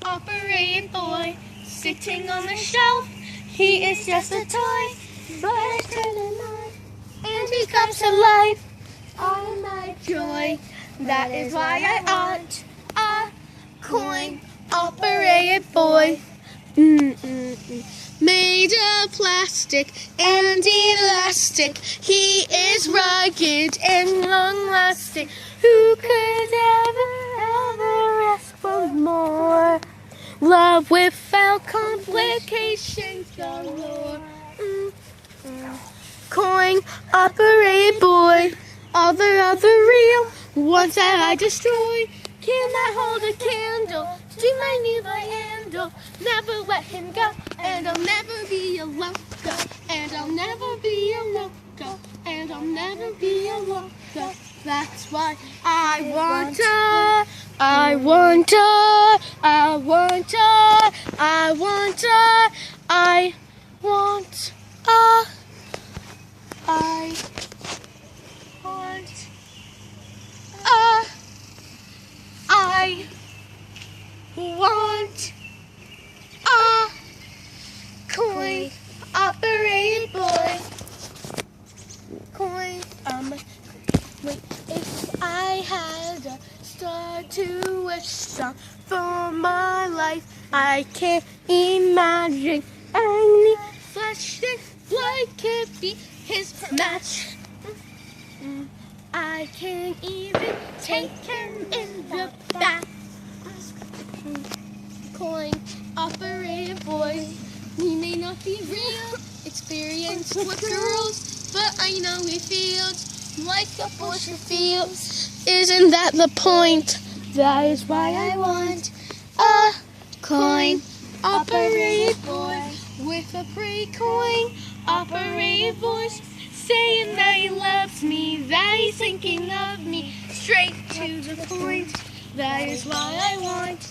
operated boy, sitting on the shelf. He is just a toy, but I turn him on, and he comes to life. All my joy, that is why I want a coin-operated boy. Made of plastic and elastic, he is rugged and long-lasting. Who could ever ask for more? Love without complications galore. Coin-operated boy, all the other real ones that I destroy cannot hold a candle to my nearby handle. Never let him go, and I'll never be alone. Go, and I'll never be alone. Go, and I'll never be alone. Go. That's why I want a coin-operated boy. Wait, if I had a star to wish on for my life, I can't imagine any flesh and blood could be his match. I can't even take him in the back. Coin-operated boy, he may not be real, experienced with girls, but I know he feels like a bush feels. Isn't that the point? That is why I want a coin-operated boy with a pretty coin-operated voice, saying that he loves me, that he's thinking of me, straight to the point. That is why I want